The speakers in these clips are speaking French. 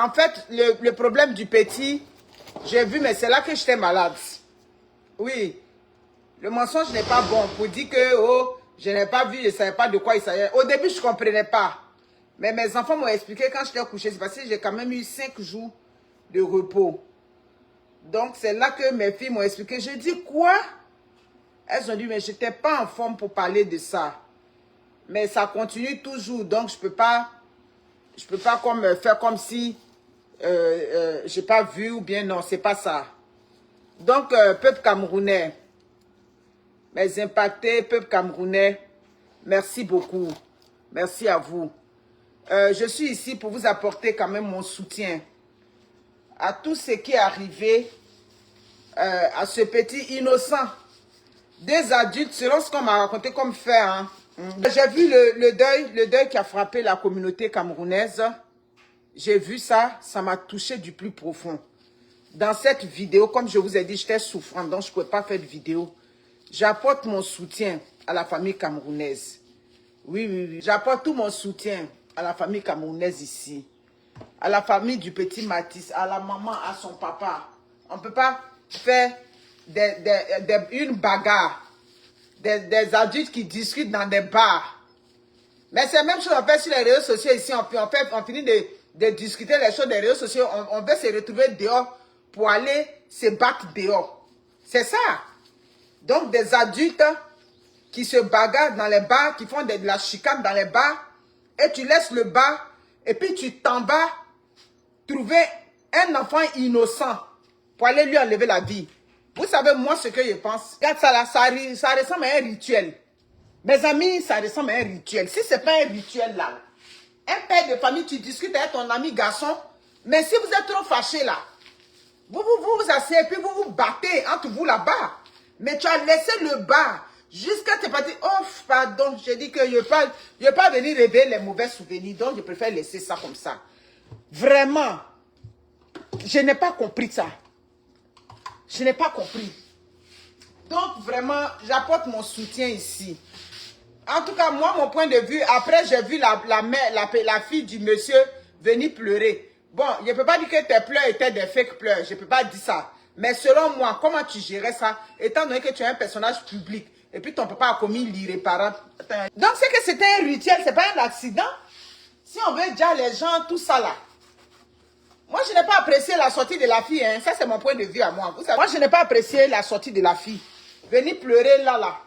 En fait, le problème du petit, j'ai vu, mais c'est là que j'étais malade. Oui, le mensonge n'est pas bon. Pour dire que, oh, je n'ai pas vu, je ne savais pas de quoi il s'agissait. Au début, je ne comprenais pas. Mais mes enfants m'ont expliqué quand j'étais couché. C'est parce que j'ai quand même eu 5 jours de repos. Donc, c'est là que mes filles m'ont expliqué. Je dis, quoi? Elles ont dit, mais je n'étais pas en forme pour parler de ça. Mais ça continue toujours. Donc, je peux pas comme, faire comme si je n'ai pas vu ou bien non, c'est pas ça. Donc, peuple camerounais, mes impactés, peuple camerounais, merci beaucoup. Merci à vous. Je suis ici pour vous apporter quand même mon soutien à tout ce qui est arrivé à ce petit innocent. Des adultes, selon ce qu'on m'a raconté comme fait. Hein. J'ai vu le deuil qui a frappé la communauté camerounaise. J'ai vu ça, ça m'a touché du plus profond. Dans cette vidéo, comme je vous ai dit, j'étais souffrante, donc je ne pouvais pas faire de vidéo. J'apporte mon soutien à la famille camerounaise. Oui, oui, oui. J'apporte tout mon soutien à la famille camerounaise ici. À la famille du petit Matisse, à la maman, à son papa. On ne peut pas faire une bagarre. Des adultes qui discutent dans des bars. Mais c'est la même chose qu'on fait sur les réseaux sociaux ici. On finit de discuter les choses des réseaux sociaux. On veut se retrouver dehors pour aller se battre dehors. C'est ça. Donc des adultes qui se bagarrent dans les bars, qui font de la chicane dans les bars, et tu laisses le bar, et puis tu t'en vas trouver un enfant innocent pour aller lui enlever la vie. Vous savez, moi, ce que je pense, regarde ça là, ça ressemble à un rituel. Mes amis, ça ressemble à un rituel. Si ce n'est pas un rituel là, un père de famille, tu discutes avec ton ami garçon, mais si vous êtes trop fâché là, vous asseyez, puis vous vous battez entre vous là-bas. Mais tu as laissé le bar jusqu'à te partir. Oh, pardon, j'ai dit que je ne vais pas venir réveiller les mauvais souvenirs, donc je préfère laisser ça comme ça. Vraiment, je n'ai pas compris ça. Je n'ai pas compris. Donc, vraiment, j'apporte mon soutien ici. En tout cas, moi, mon point de vue, après, j'ai vu la fille du monsieur venir pleurer. Bon, je ne peux pas dire que tes pleurs étaient des fake pleurs. Je ne peux pas dire ça. Mais selon moi, comment tu gérais ça, étant donné que tu es un personnage public, et puis ton papa a commis l'irréparable. Donc, c'est que c'était un rituel, c'est pas un accident. Si on veut dire les gens, tout ça là. Moi, je n'ai pas apprécié la sortie de la fille. Hein. Ça, c'est mon point de vue à moi. Vous savez, moi, je n'ai pas apprécié la sortie de la fille. Venir pleurer là.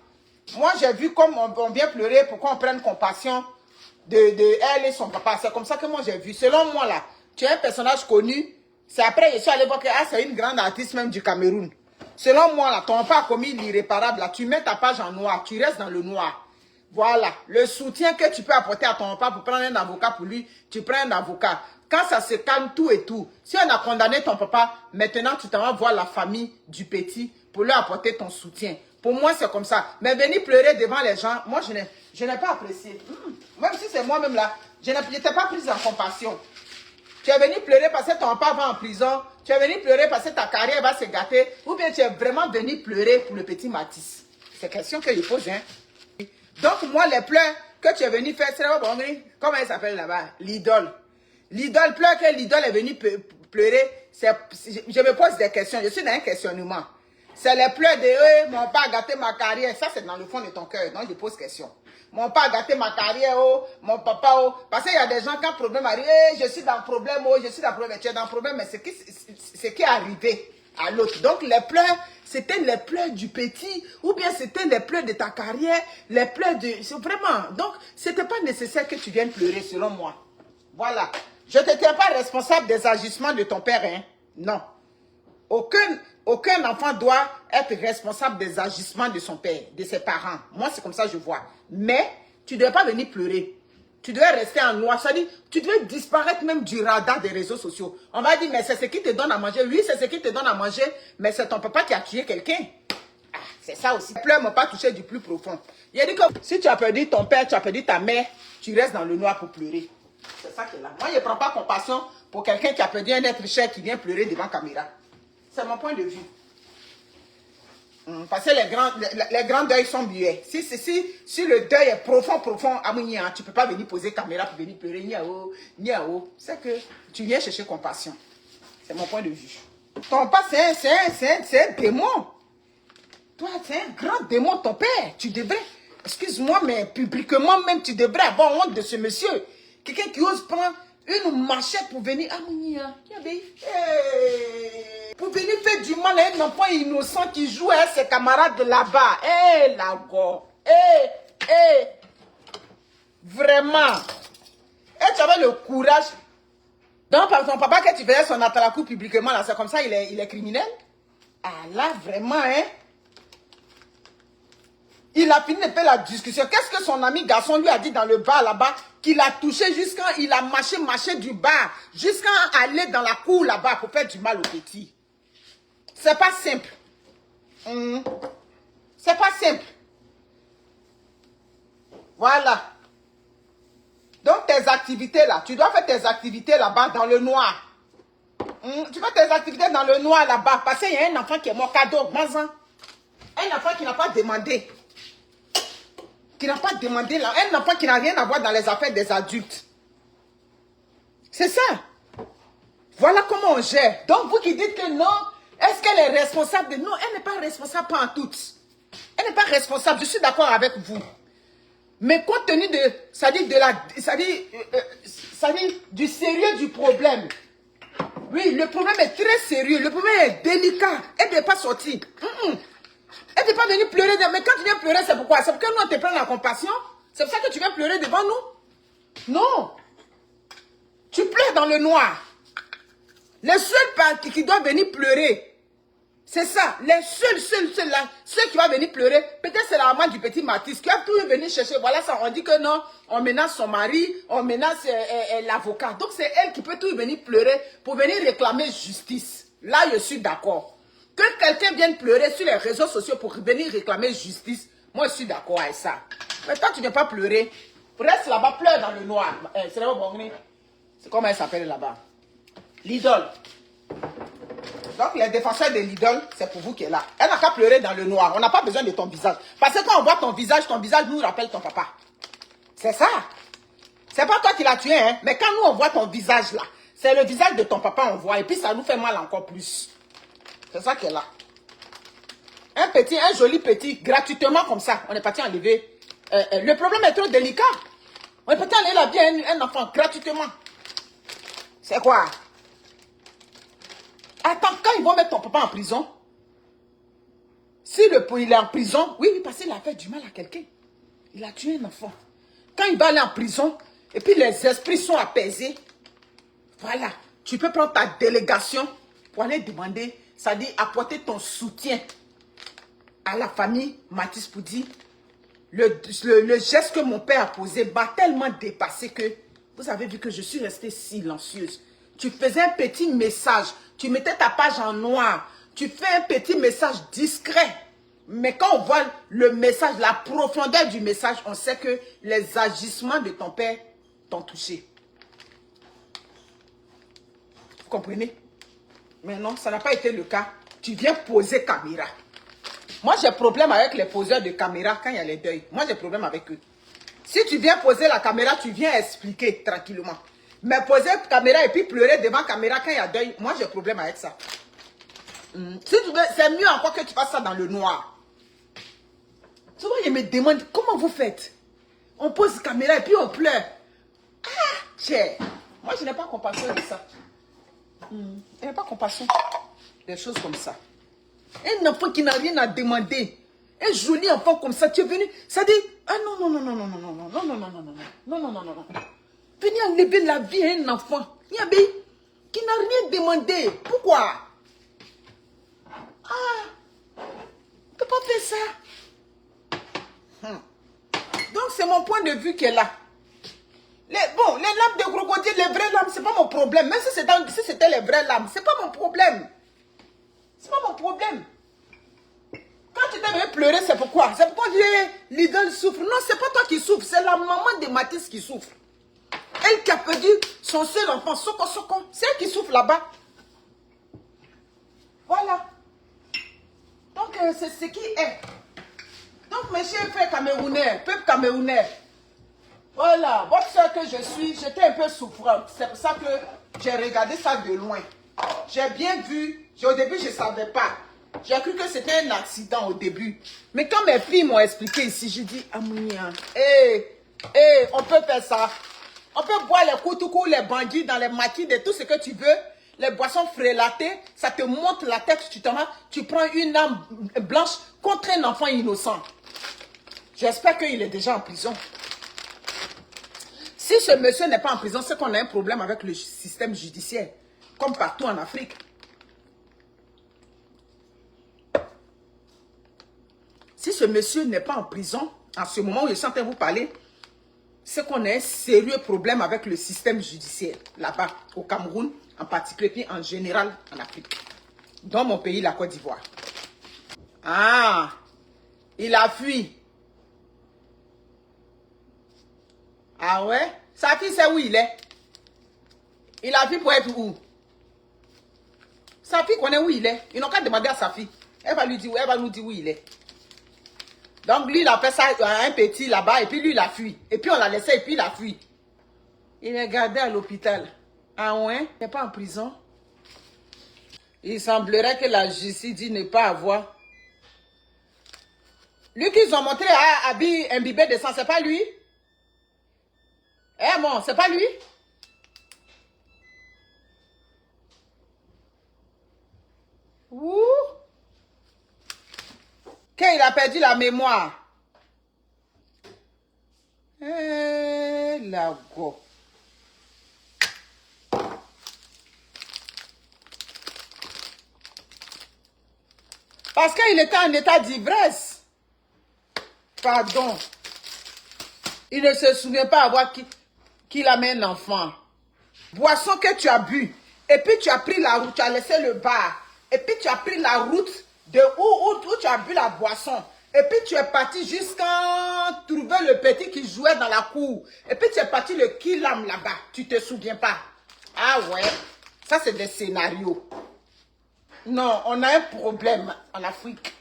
Moi, j'ai vu comme on vient pleurer pour qu'on prenne compassion de elle et son papa. C'est comme ça que moi, j'ai vu. Selon moi, là, tu es un personnage connu. C'est après, je suis allé voir que c'est une grande artiste même du Cameroun. Selon moi, là, ton papa a commis l'irréparable. Là, tu mets ta page en noir. Tu restes dans le noir. Voilà. Le soutien que tu peux apporter à ton papa pour prendre un avocat pour lui, tu prends un avocat. Quand ça se calme, tout et tout. Si on a condamné ton papa, maintenant, tu t'en vas voir la famille du petit pour leur apporter ton soutien. Pour moi, c'est comme ça. Mais venir pleurer devant les gens, moi, je n'ai pas apprécié. Même si c'est moi-même là, je n'étais pas prise en compassion. Tu es venu pleurer parce que ton papa va en prison. Tu es venu pleurer parce que ta carrière va se gâter. Ou bien tu es vraiment venu pleurer pour le petit Matisse. C'est une question que je pose. Hein. Donc, moi, les pleurs que tu es venu faire, c'est là-bas, comment elle s'appelle là-bas? L'idole. L'idole pleure que l'idole est venue pleurer. Je me pose des questions. Je suis dans un questionnement. C'est les pleurs de mon père a gâté ma carrière. Ça, c'est dans le fond de ton cœur. Donc, je pose question. Mon père a gâté ma carrière, oh, mon papa, oh. Parce qu'il y a des gens, quand le problème arrive, je suis dans le problème, oh, je suis dans le problème. Tu es dans le problème, mais c'est ce qui est arrivé à l'autre. Donc, les pleurs, c'était les pleurs du petit, ou bien c'était les pleurs de ta carrière, les pleurs de... Vraiment. Donc, ce n'était pas nécessaire que tu viennes pleurer, selon moi. Voilà. Je ne te tiens pas responsable des agissements de ton père, hein. Non. Aucun enfant doit être responsable des agissements de son père, de ses parents. Moi, c'est comme ça que je vois. Mais, tu ne devais pas venir pleurer. Tu devais rester en noir. C'est-à-dire, tu devais disparaître même du radar des réseaux sociaux. On va dire, mais c'est ce qui te donne à manger. Oui, c'est ce qui te donne à manger, mais c'est ton papa qui a tué quelqu'un. Ah, c'est ça aussi. Les pleurs ne m'ont pas touché du plus profond. Il a dit que si tu as perdu ton père, tu as perdu ta mère, tu restes dans le noir pour pleurer. C'est ça qui est là. Moi, je ne prends pas compassion pour quelqu'un qui a perdu un être cher qui vient pleurer devant la caméra. C'est mon point de vue. Parce que les grands deuils sont muets. Si le deuil est profond, Amounia, tu ne peux pas venir poser caméra pour venir pleurer. Niao. C'est que tu viens chercher compassion. C'est mon point de vue. Ton père, c'est un démon. Toi, c'est un grand démon, ton père. Tu devrais, excuse-moi, mais publiquement même, tu devrais avoir honte de ce monsieur. Quelqu'un qui ose prendre une machette pour venir. Amounia, pour venir faire du mal à un enfant innocent qui joue avec ses camarades là-bas. La go. Vraiment. Et tu avais le courage. Donc, par ton papa, quand tu faisais son atalakou publiquement, là, c'est comme ça, il est criminel. Ah là, vraiment, hein. Il a fini de faire la discussion. Qu'est-ce que son ami garçon lui a dit dans le bar là-bas? Qu'il a touché jusqu'à, il a marché du bar, jusqu'à aller dans la cour là-bas pour faire du mal au petit. C'est pas simple. C'est pas simple. Voilà. Donc tes activités là, tu dois faire tes activités là-bas dans le noir. Tu fais tes activités dans le noir là-bas. Parce qu'il y a un enfant qui est mort cadeau, Mazan. Un enfant qui n'a pas demandé. Là. Un enfant qui n'a rien à voir dans les affaires des adultes. C'est ça. Voilà comment on gère. Donc vous qui dites que non, est-ce qu'elle est responsable de... Non, elle n'est pas responsable pas en toutes. Elle n'est pas responsable, je suis d'accord avec vous. Mais compte tenu de... du sérieux du problème. Oui, le problème est très sérieux. Le problème est délicat. Elle ne peut pas sortir. Elle ne peut pas venir pleurer. Mais quand tu viens pleurer, c'est pourquoi? C'est pour que nous, on te prenne la compassion? C'est pour ça que tu viens pleurer devant nous? Non. Tu pleures dans le noir. Les seuls qui doivent venir pleurer, c'est ça. Les seuls là, ceux qui vont venir pleurer, peut-être c'est la maman du petit Mathis qui va tout venir chercher. Voilà ça, on dit que non, on menace son mari, on menace l'avocat. Donc c'est elle qui peut tout venir pleurer pour venir réclamer justice. Là, je suis d'accord. Que quelqu'un vienne pleurer sur les réseaux sociaux pour venir réclamer justice, moi je suis d'accord avec ça. Mais toi, tu ne viens pas pleurer. Reste là-bas, pleure dans le noir. C'est là-bas, c'est comment elle s'appelle là-bas? L'idole. Donc, les défenseurs de l'idole, c'est pour vous qui est là. Elle n'a qu'à pleurer dans le noir. On n'a pas besoin de ton visage. Parce que quand on voit ton visage nous rappelle ton papa. C'est ça. C'est pas toi qui l'as tué, hein. Mais quand nous, on voit ton visage là, c'est le visage de ton papa, on voit. Et puis, ça nous fait mal encore plus. C'est ça qui est là. Un joli petit, gratuitement comme ça. On est parti enlever. Le problème est trop délicat. On est parti enlever la vie à un enfant, gratuitement. C'est quoi? Attends, quand ils vont mettre ton papa en prison, si il est en prison, oui, parce qu'il a fait du mal à quelqu'un. Il a tué un enfant. Quand il va aller en prison, et puis les esprits sont apaisés, voilà, tu peux prendre ta délégation pour aller demander, c'est-à-dire apporter ton soutien à la famille Mathis pour dire, le geste que mon père a posé m'a tellement dépassé que, vous avez vu que je suis restée silencieuse. Tu faisais un petit message. Tu mettais ta page en noir. Tu fais un petit message discret. Mais quand on voit le message, la profondeur du message, on sait que les agissements de ton père t'ont touché. Vous comprenez? Mais non, ça n'a pas été le cas. Tu viens poser caméra. Moi, j'ai problème avec les poseurs de caméra quand il y a les deuils. Moi, j'ai problème avec eux. Si tu viens poser la caméra, tu viens expliquer tranquillement. Mais poser la caméra et puis pleurer devant la caméra quand il y a deuil, moi j'ai problème avec ça. Si tu veux, c'est mieux encore que tu fasses ça dans le noir. Tu vois, ils me demandent comment vous faites. On pose la caméra et puis on pleure. Ah, cher. Moi je n'ai pas compassion de ça. Je n'ai pas compassion des choses comme ça. Un enfant qui n'a rien à demander. Un joli enfant comme ça, tu es venu. Ça dit, ah non. Venir enlever la vie à un enfant qui n'a rien demandé. Pourquoi? On ne peut pas faire ça. Donc c'est mon point de vue qui est là. Les lames de crocodile, les vraies lames, c'est pas mon problème. Même si c'était les vraies lames, c'est pas mon problème. C'est pas mon problème. Quand tu t'es venu pleurer, c'est pourquoi? C'est pourquoi l'idole souffre. Non, c'est pas toi qui souffres, c'est la maman de Mathis qui souffre. Elle qui a perdu son seul enfant, Soko. C'est elle qui souffre là-bas. Voilà. Donc, c'est ce qui est. Donc, mes chers frères camerounais, peuple camerounais, voilà, votre soeur que je suis, j'étais un peu souffrante. C'est pour ça que j'ai regardé ça de loin. J'ai bien vu, au début, je ne savais pas. J'ai cru que c'était un accident au début. Mais quand mes filles m'ont expliqué ici, j'ai dit, Amounia, on peut faire ça. On peut boire les koutoukou, les bandits dans les maquis, de tout ce que tu veux. Les boissons frélatées, ça te monte la tête, tu prends une âme blanche contre un enfant innocent. J'espère qu'il est déjà en prison. Si ce monsieur n'est pas en prison, c'est qu'on a un problème avec le système judiciaire, comme partout en Afrique. Si ce monsieur n'est pas en prison, en ce moment où je suis en train de vous parler, c'est qu'on a un sérieux problème avec le système judiciaire, là-bas, au Cameroun, en particulier, puis en général en Afrique. Dans mon pays, la Côte d'Ivoire. Ah, il a fui. Ah ouais? Sa fille, c'est où il est? Il a fui pour être où? Sa fille connaît où il est. Ils n'ont qu'à demander à sa fille. Elle va lui dire, elle va nous dire où il est. Donc lui, il a fait ça à un petit là-bas, et puis lui, il a fui. Et puis on l'a laissé, et puis il a fui. Il est gardé à l'hôpital. Ah ouais? Il n'est pas en prison. Il semblerait que la justice dit ne pas avoir. Lui qu'ils ont montré à imbibé de sang, c'est pas lui? Eh bon, c'est pas lui? Ouh! Qu'il a perdu la mémoire. La go. Parce qu'il était en état d'ivresse. Pardon. Il ne se souvient pas avoir qu'il amène un enfant. Boisson que tu as bu. Et puis tu as pris la route, tu as laissé le bar. Et puis tu as pris la route de où tu as bu la boisson. Et puis tu es parti jusqu'à trouver le petit qui jouait dans la cour. Et puis tu es parti le killam là-bas. Tu ne te souviens pas. Ah ouais. Ça c'est des scénarios. Non, on a un problème en Afrique.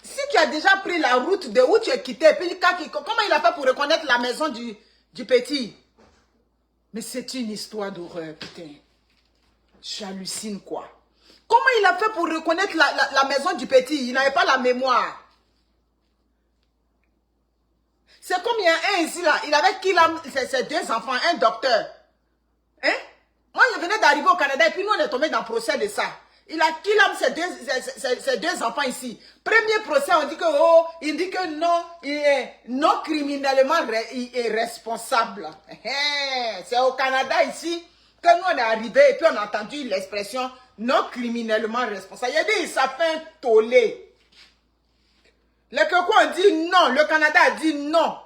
Si tu as déjà pris la route de où tu es quitté, et puis comment il a fait pour reconnaître la maison du petit? Mais c'est une histoire d'horreur, putain. J'hallucine quoi. Comment il a fait pour reconnaître la maison du petit? Il n'avait pas la mémoire. C'est comme il y a un ici là, il avait ses deux enfants, un docteur. Hein? Moi, je venais d'arriver au Canada et puis nous, on est tombé dans le procès de ça. Il a ses deux enfants ici. Premier procès, on dit que, oh, il dit que non, il est non criminellement responsable. C'est au Canada ici que nous, on est arrivé et puis on a entendu l'expression non criminellement responsable. Il a dit, ça fait un tollé. Le Québécois ont dit non, le Canada a dit non.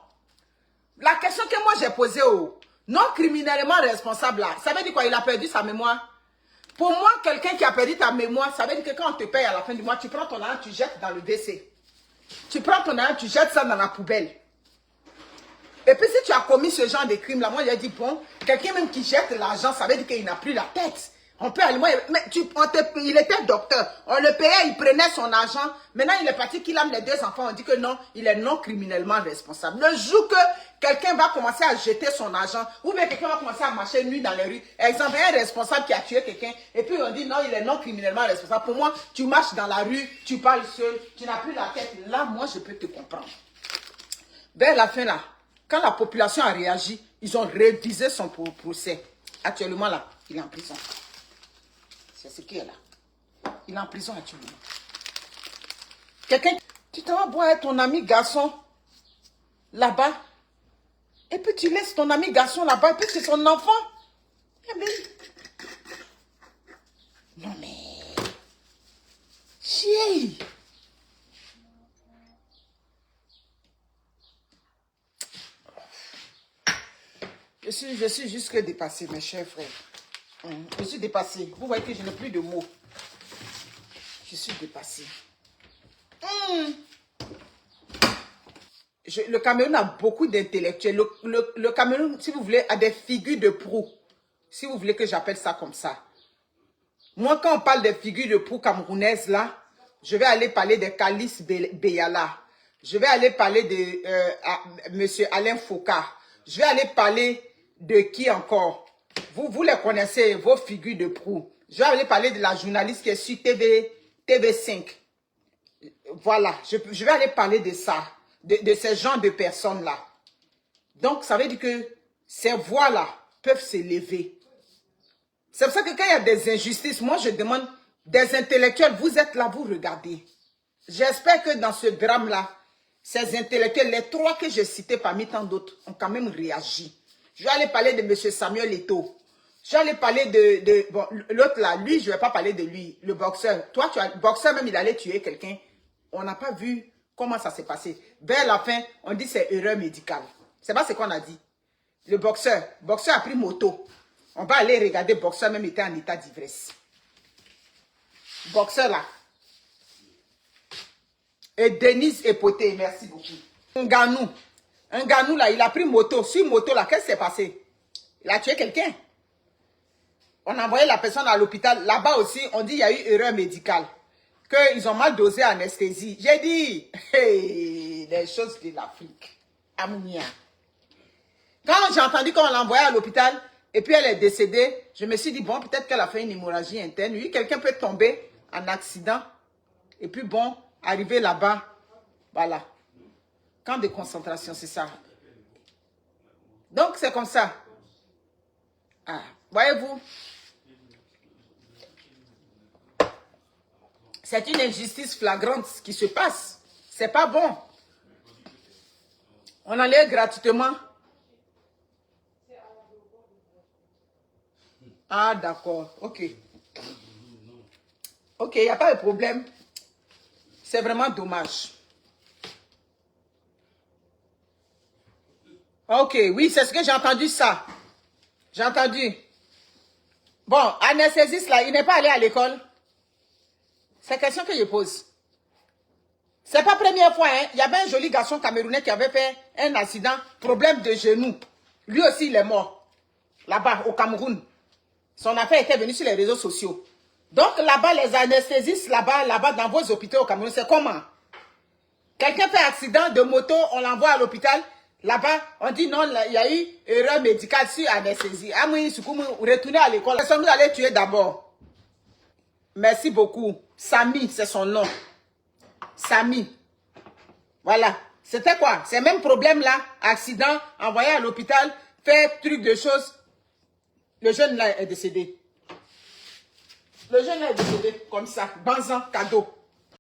La question que moi j'ai posée au non criminellement responsable, là, ça veut dire quoi? Il a perdu sa mémoire. Pour moi, quelqu'un qui a perdu ta mémoire, ça veut dire que quand on te paye à la fin du mois, tu prends ton argent, tu jettes dans le WC. Tu prends ton argent, tu jettes ça dans la poubelle. Et puis si tu as commis ce genre de crime là, moi j'ai dit bon, quelqu'un même qui jette l'argent, ça veut dire qu'il n'a plus la tête. On peut aller, mais il était docteur, on le payait, il prenait son argent. Maintenant il est parti qu'il aime les deux enfants, on dit que non, il est non criminellement responsable. Le jour que quelqu'un va commencer à jeter son argent, ou bien quelqu'un va commencer à marcher nuit dans les rues, exemple, un responsable qui a tué quelqu'un, et puis on dit non, il est non criminellement responsable. Pour moi, tu marches dans la rue, tu parles seul, tu n'as plus la tête. Là, moi je peux te comprendre. Vers la fin là, quand la population a réagi, ils ont révisé son procès. Actuellement là, il est en prison. C'est ce qui est là. Il est en prison actuellement. Quelqu'un, tu t'en vas boire avec ton ami garçon là-bas. Et puis tu laisses ton ami garçon là-bas. Et puis c'est son enfant. Eh bien, non mais... Chier. Je suis juste dépassé, mes chers frères. Je suis dépassé. Vous voyez que je n'ai plus de mots. Je suis dépassé. Le Cameroun a beaucoup d'intellectuels. Le Cameroun, si vous voulez, a des figures de proue. Si vous voulez que j'appelle ça comme ça. Moi, quand on parle des figures de proue camerounaises, là, Je vais aller parler de Kalis Beyala. Je vais aller parler de Monsieur Alain Foucault. Je vais aller parler de qui encore? Vous les connaissez, vos figures de proue. Je vais aller parler de la journaliste qui est sur TV5. Voilà, je vais aller parler de ça, de ces genres de personnes-là. Donc, ça veut dire que ces voix-là peuvent s'élever. C'est pour ça que quand il y a des injustices, moi je demande des intellectuels, vous êtes là, vous regardez. J'espère que dans ce drame-là, ces intellectuels, les 3 que j'ai cités parmi tant d'autres, ont quand même réagi. Je vais aller parler de M. Samuel Eto'o. Je vais aller parler de bon, l'autre là, lui, je ne vais pas parler de lui, le boxeur. Toi, le boxeur même, il allait tuer quelqu'un. On n'a pas vu comment ça s'est passé. Vers la fin, on dit c'est erreur médicale. C'est pas ce qu'on a dit. Le boxeur a pris moto. On va aller regarder, boxeur même était en état d'ivresse. Boxeur là. Et Denise Epoté, merci beaucoup. Un Nganou là, il a pris moto. Sur moto là, qu'est-ce qui s'est passé? Il a tué quelqu'un. On a envoyé la personne à l'hôpital. Là-bas aussi, on dit qu'il y a eu erreur médicale. Qu'ils ont mal dosé anesthésie. J'ai dit, hey, les choses de l'Afrique. Amounia. Quand j'ai entendu qu'on l'a envoyée à l'hôpital, et puis elle est décédée, je me suis dit, bon, peut-être qu'elle a fait une hémorragie interne. Oui, quelqu'un peut tomber en accident. Et puis bon, arriver là-bas, voilà. Camp de concentration, c'est ça. Donc, c'est comme ça. Ah, voyez-vous, c'est une injustice flagrante qui se passe. C'est pas bon. On enlève gratuitement. Ah, d'accord. Ok. Ok, il n'y a pas de problème. C'est vraiment dommage. Ok, oui, c'est ce que j'ai entendu ça. J'ai entendu. Bon, anesthésiste là, il n'est pas allé à l'école. C'est la question que je pose. C'est pas la première fois, hein. Il y avait un joli garçon camerounais qui avait fait un accident, problème de genou. Lui aussi, il est mort. Là-bas, au Cameroun. Son affaire était venue sur les réseaux sociaux. Donc là-bas, les anesthésistes, là-bas, dans vos hôpitaux au Cameroun, c'est comment? Quelqu'un fait accident de moto, on l'envoie à l'hôpital. Là-bas, on dit non, il y a eu erreur médicale sur anesthésie. Retournez à l'école. Personne vous allez tuer d'abord. Merci beaucoup. Samy, c'est son nom. Samy. Voilà. C'était quoi? C'est le même problème là. Accident, envoyé à l'hôpital, fait truc de choses. Le jeune là est décédé. Le jeune là est décédé comme ça. Banzan, cadeau.